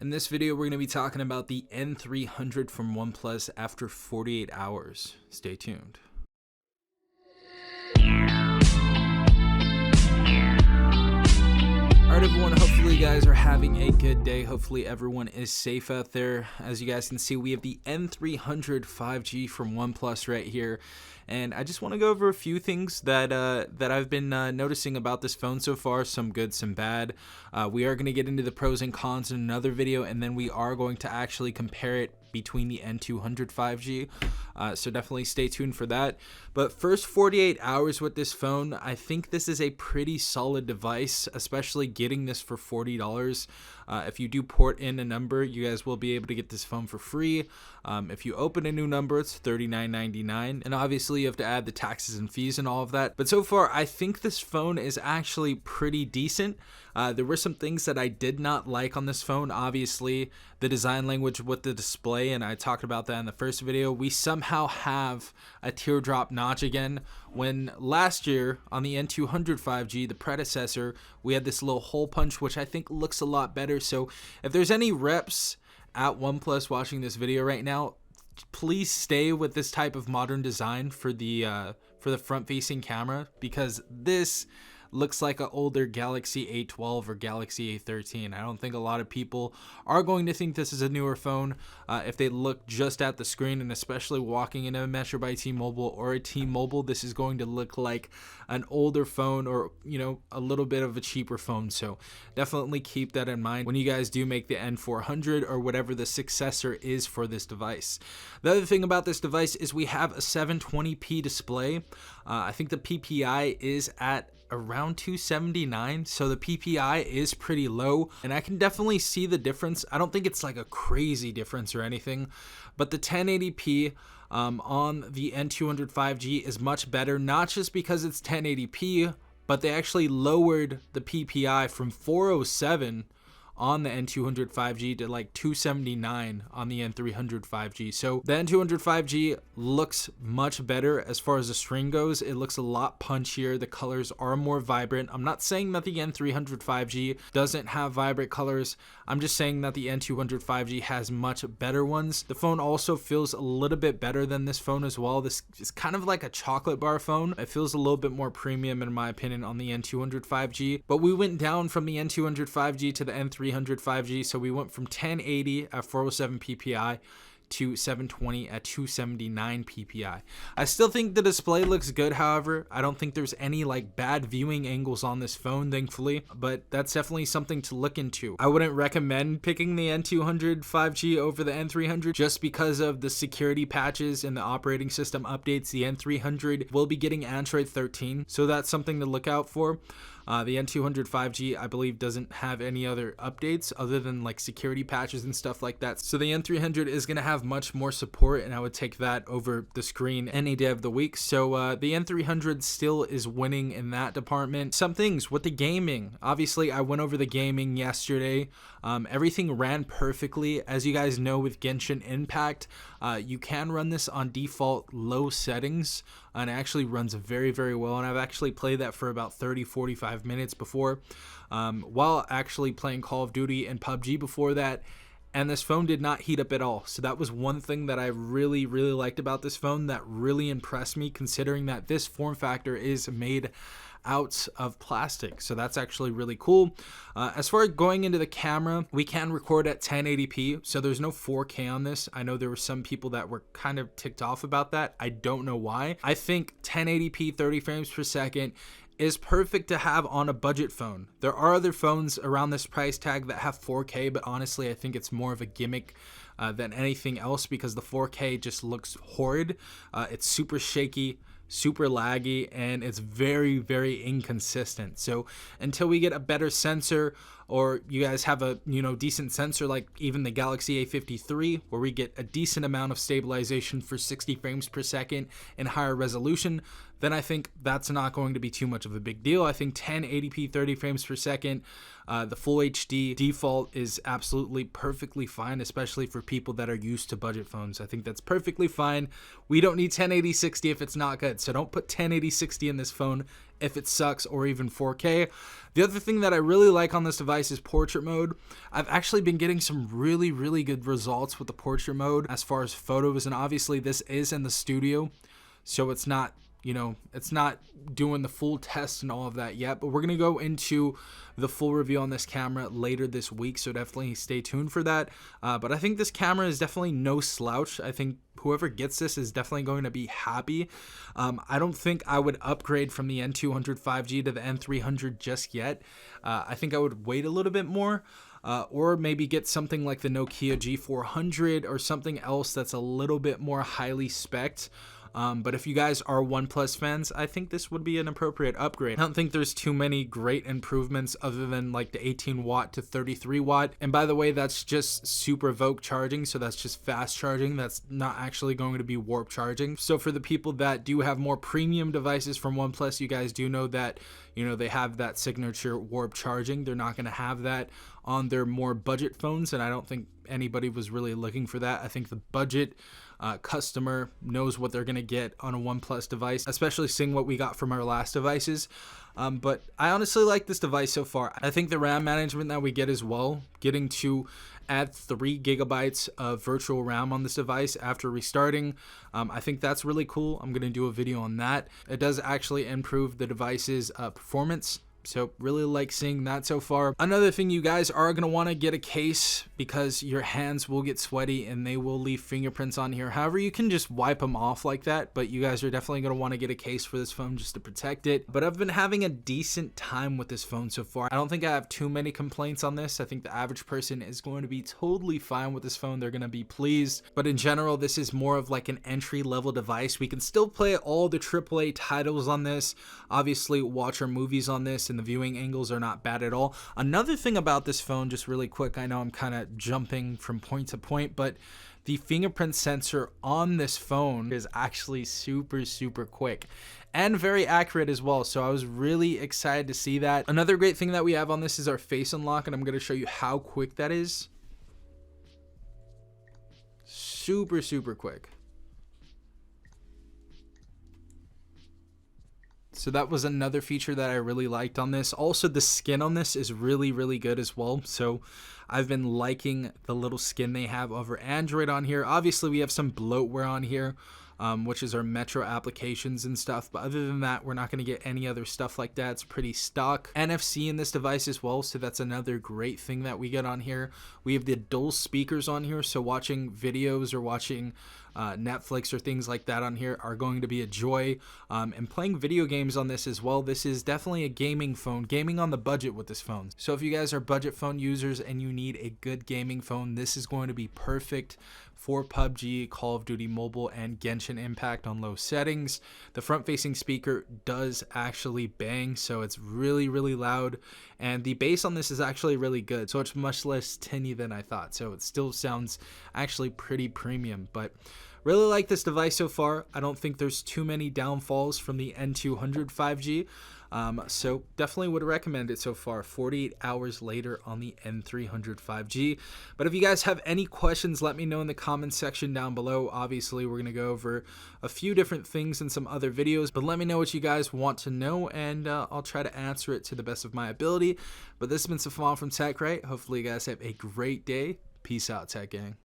In this video, we're going to be talking about the N300 from OnePlus after 48 hours. Stay tuned. Alright everyone, hopefully you guys are having a good day. Hopefully everyone is safe out there. As you guys can see, we have the N300 5G from OnePlus right here. And I just want to go over a few things that I've been noticing about this phone so far, some good, some bad. We are going to get into the pros and cons in another video, and then we are going to actually compare it between the N200 5G, so definitely stay tuned for that. But first 48 hours with this phone, I think this is a pretty solid device, especially getting this for $40. If you do port in a number, you guys will be able to get this phone for free. If you open a new number, it's $39.99, and obviously you have to add the taxes and fees and all of that. But so far, I think this phone is actually pretty decent. There were some things that I did not like on this phone. Obviously, the design language with the display, and I talked about that in the first video. We somehow have a teardrop notch again, when last year on the N200 5G, the predecessor, we had this little hole punch, which I think looks a lot better. So if there's any reps at OnePlus watching this video right now, please stay with this type of modern design for the front-facing camera, because this looks like an older Galaxy A12 or Galaxy A13. I don't think a lot of people are going to think this is a newer phone if they look just at the screen, and especially walking into a Metro by T-Mobile or a T-Mobile, this is going to look like an older phone, or a little bit of a cheaper phone. So definitely keep that in mind when you guys do make the N400 or whatever the successor is for this device. The other thing about this device is we have a 720p display. I think the PPI is at around 279, so the PPI is pretty low, and I can definitely see the difference. I don't think it's like a crazy difference or anything, but the 1080p on the N200 5G is much better, not just because it's 1080p, but they actually lowered the PPI from 407 on the N200 5G to like 279 on the N300 5G. So the N200 5G looks much better as far as the screen goes. It looks a lot punchier. The colors are more vibrant. I'm not saying that the N300 5G doesn't have vibrant colors. I'm just saying that the N200 5G has much better ones. The phone also feels a little bit better than this phone as well. This is kind of like a chocolate bar phone. It feels a little bit more premium in my opinion on the N200 5G, but we went down from the N200 5G to the N300 5G, so we went from 1080 at 407 PPI to 720 at 279 PPI. I still think the display looks good, however. I don't think there's any like bad viewing angles on this phone, thankfully, but that's definitely something to look into. I wouldn't recommend picking the N200 5G over the N300 just because of the security patches and the operating system updates. The N300 will be getting Android 13, so that's something to look out for. The N200 5G, I believe, doesn't have any other updates other than like security patches and stuff like that. So the N300 is going to have much more support, and I would take that over the screen any day of the week. So the N300 still is winning in that department. Some things with the gaming. Obviously, I went over the gaming yesterday. Everything ran perfectly. As you guys know, with Genshin Impact, you can run this on default low settings, and it actually runs very, very well. And I've actually played that for about 30-45 minutes before, while actually playing Call of Duty and PUBG before that, and this phone did not heat up at all. So that was one thing that I really, really liked about this phone that really impressed me, considering that this form factor is made out of plastic. So that's actually really cool. As far as going into the camera, we can record at 1080p, so there's no 4K on this. I know there were some people that were kind of ticked off about that. I don't know why. I think 1080p 30 frames per second is perfect to have on a budget phone. There are other phones around this price tag that have 4K, but honestly I think it's more of a gimmick than anything else, because the 4K just looks horrid. It's super shaky, super laggy, and it's very, very inconsistent. So until we get a better sensor, or you guys have a decent sensor like even the Galaxy A53, where we get a decent amount of stabilization for 60 frames per second and higher resolution, then I think that's not going to be too much of a big deal. I think 1080p 30 frames per second, the full HD default is absolutely perfectly fine, especially for people that are used to budget phones. I think that's perfectly fine. We don't need 1080 60 if it's not good, so don't put 1080 60 in this phone if it sucks, or even 4K. The other thing that I really like on this device is portrait mode. I've actually been getting some really good results with the portrait mode as far as photos, and obviously this is in the studio, so it's not, it's not doing the full test and all of that yet, but we're going to go into the full review on this camera later this week, so definitely stay tuned for that. But I think this camera is definitely no slouch. I think whoever gets this is definitely going to be happy. I don't think I would upgrade from the N200 5G to the N300 just yet. I think I would wait a little bit more. Or maybe get something like the Nokia G400 or something else that's a little bit more highly spec'd. But if you guys are OnePlus fans, I think this would be an appropriate upgrade. I don't think there's too many great improvements other than like the 18 watt to 33 watt. And by the way, that's just super Voke charging. So that's just fast charging. That's not actually going to be warp charging. So for the people that do have more premium devices from OnePlus, you guys do know that, they have that signature warp charging. They're not going to have that on their more budget phones. And I don't think anybody was really looking for that. I think the budget customer knows what they're going to get on a OnePlus device, especially seeing what we got from our last devices. But I honestly like this device so far. I think the RAM management that we get as well, getting to add 3 gigabytes of virtual RAM on this device after restarting, I think that's really cool. I'm going to do a video on that. It does actually improve the device's performance. So really like seeing that so far. Another thing, you guys are going to want to get a case because your hands will get sweaty and they will leave fingerprints on here. However, you can just wipe them off like that, but you guys are definitely going to want to get a case for this phone just to protect it. But I've been having a decent time with this phone so far. I don't think I have too many complaints on this. I think the average person is going to be totally fine with this phone. They're going to be pleased. But in general, this is more of like an entry-level device. We can still play all the AAA titles on this, obviously watch our movies on this, and the viewing angles are not bad at all. Another thing about this phone, just really quick, I know I'm kind of jumping from point to point, but the fingerprint sensor on this phone is actually super quick and very accurate as well. So I was really excited to see that. Another great thing that we have on this is our face unlock, and I'm going to show you how quick that is. Super quick. So that was another feature that I really liked on this. Also, the skin on this is really good as well. So I've been liking the little skin they have over Android on here. Obviously, we have some bloatware on here, which is our Metro applications and stuff. But other than that, we're not going to get any other stuff like that. It's pretty stock. NFC in this device as well. So that's another great thing that we get on here. We have the dual speakers on here. So watching videos or watching Netflix or things like that on here are going to be a joy, and playing video games on this as well. This is definitely a gaming phone, gaming on the budget with this phone. So if you guys are budget phone users and you need a good gaming phone, this is going to be perfect for PUBG, Call of Duty Mobile, and Genshin Impact on low settings. The front facing speaker does actually bang, so it's really loud, and the bass on this is actually really good, so it's much less tinny than I thought, so it still sounds actually pretty premium. But really like this device so far. I don't think there's too many downfalls from the N200 5G. So definitely would recommend it so far, 48 hours later on the N300 5G. But if you guys have any questions, let me know in the comments section down below. Obviously, we're going to go over a few different things in some other videos, but let me know what you guys want to know, and I'll try to answer it to the best of my ability. But this has been Safwan from TechRight. Hopefully you guys have a great day. Peace out, Tech Gang.